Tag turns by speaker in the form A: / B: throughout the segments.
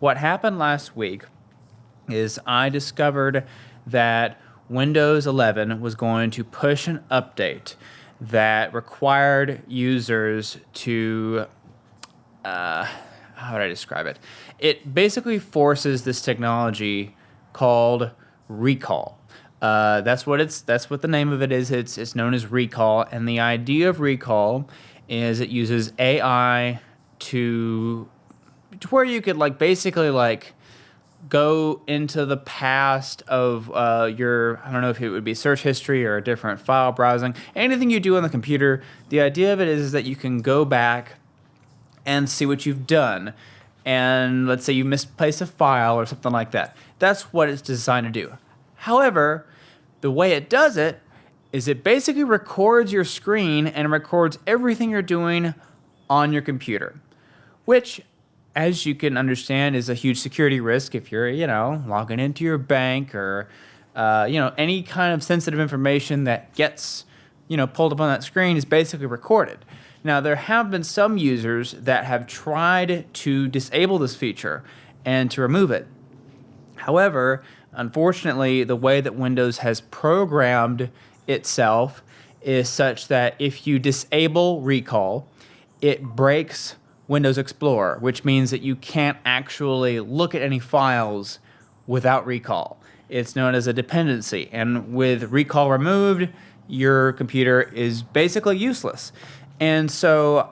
A: what happened last week is I discovered that Windows 11 was going to push an update that required users to, how would I describe it? It basically forces this technology called Recall. That's what the name of it is. It's known as Recall, and the idea of Recall is it uses AI to where you could basically go into the past of your, I don't know if it would be search history or a different file browsing, anything you do on the computer. The idea of it is that you can go back and see what you've done. And let's say you misplaced a file or something like that. That's what it's designed to do. However, the way it does it is it basically records your screen and records everything you're doing on your computer, which, as you can understand, is a huge security risk if you're, logging into your bank or, any kind of sensitive information that gets, pulled up on that screen is basically recorded. Now, there have been some users that have tried to disable this feature and to remove it. However, unfortunately, the way that Windows has programmed itself is such that if you disable Recall, it breaks Windows Explorer, which means that you can't actually look at any files without Recall. It's known as a dependency, and with Recall removed, your computer is basically useless. And so,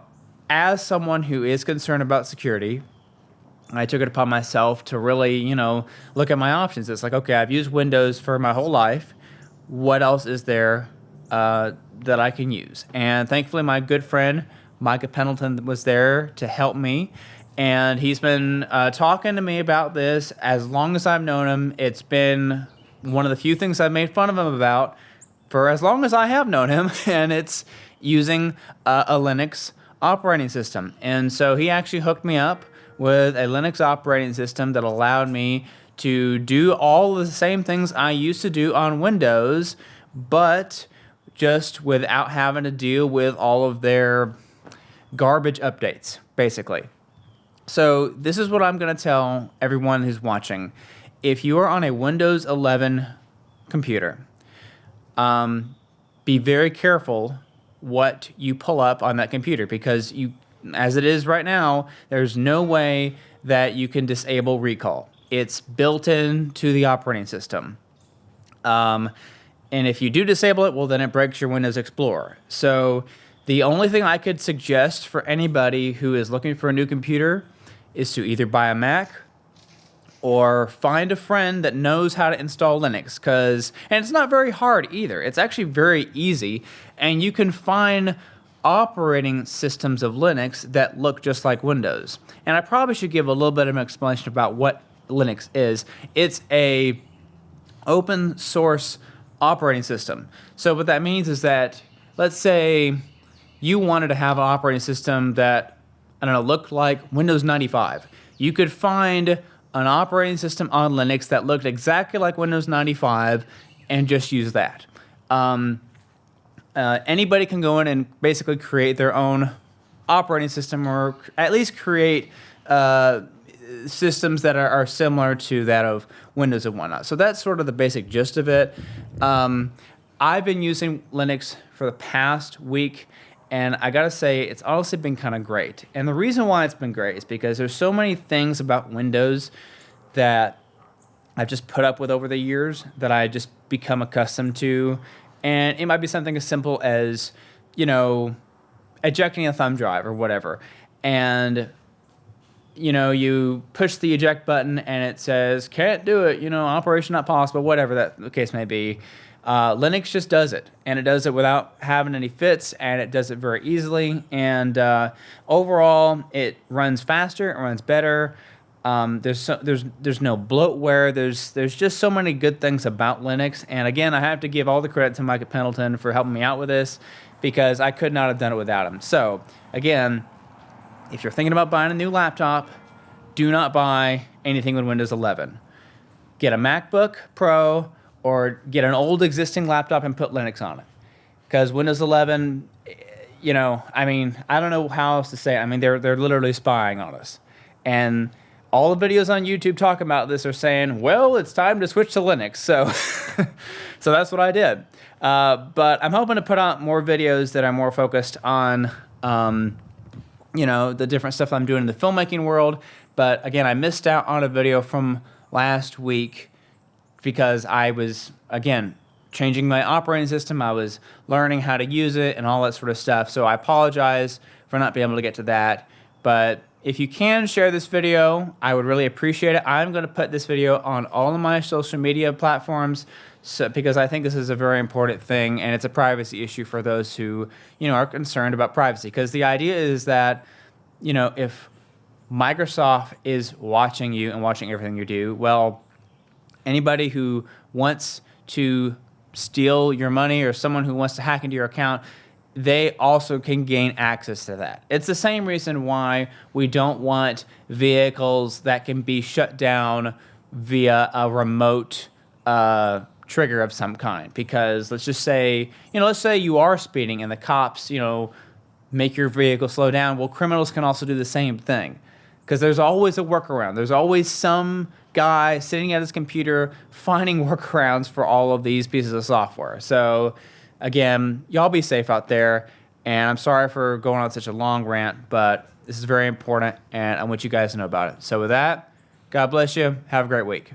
A: as someone who is concerned about security, I took it upon myself to really, look at my options. It's like, okay, I've used Windows for my whole life. What else is there that I can use? And thankfully, my good friend Micah Pendleton was there to help me, and he's been talking to me about this as long as I've known him. It's been one of the few things I've made fun of him about for as long as I have known him, and it's using a Linux operating system. And so he actually hooked me up with a Linux operating system that allowed me to do all the same things I used to do on Windows, but just without having to deal with all of their garbage updates, basically. So this is what I'm going to tell everyone who's watching. If you are on a Windows 11 computer, be very careful what you pull up on that computer, because as it is right now, there's no way that you can disable Recall. It's built into the operating system. And if you do disable it, well, then it breaks your Windows Explorer. So the only thing I could suggest for anybody who is looking for a new computer is to either buy a Mac or find a friend that knows how to install Linux, and it's not very hard either. It's actually very easy, and you can find operating systems of Linux that look just like Windows. And I probably should give a little bit of an explanation about what Linux is. It's a open source operating system. So what that means is that, let's say you wanted to have an operating system that, looked like Windows 95. You could find an operating system on Linux that looked exactly like Windows 95 and just use that. Anybody can go in and basically create their own operating system, or at least create systems that are similar to that of Windows and whatnot. So that's sort of the basic gist of it. I've been using Linux for the past week, and I gotta say, it's honestly been kind of great. And the reason why it's been great is because there's so many things about Windows that I've just put up with over the years that I just become accustomed to. And it might be something as simple as, ejecting a thumb drive or whatever. And, you push the eject button and it says, can't do it, operation not possible, whatever that the case may be. Linux just does it, and it does it without having any fits, and it does it very easily. And overall, it runs faster, it runs better. There's no bloatware. There's just so many good things about Linux. And again, I have to give all the credit to Micah Pendleton for helping me out with this, because I could not have done it without him. So again, if you're thinking about buying a new laptop, do not buy anything with Windows 11. Get a MacBook Pro or get an old existing laptop and put Linux on it. Because Windows 11, I don't know how else to say it. They're literally spying on us. And all the videos on YouTube talking about this are saying, well, it's time to switch to Linux. So, so that's what I did. But I'm hoping to put out more videos that are more focused on, you know, the different stuff I'm doing in the filmmaking world. But again, I missed out on a video from last week because I was, again, changing my operating system. I was learning how to use it and all that sort of stuff. So I apologize for not being able to get to that. But if you can share this video, I would really appreciate it. I'm going to put this video on all of my social media platforms because I think this is a very important thing, and it's a privacy issue for those who, you know, are concerned about privacy. Because the idea is that, you know, if Microsoft is watching you and watching everything you do, well, anybody who wants to steal your money or someone who wants to hack into your account, they also can gain access to that. It's the same reason why we don't want vehicles that can be shut down via a remote trigger of some kind. Because let's just say, you know, let's say you are speeding and the cops, you know, make your vehicle slow down. Well, criminals can also do the same thing. Because there's always a workaround. There's always some guy sitting at his computer finding workarounds for all of these pieces of software. So again, y'all be safe out there. And I'm sorry for going on such a long rant, but this is very important, and I want you guys to know about it. So with that, God bless you. Have a great week.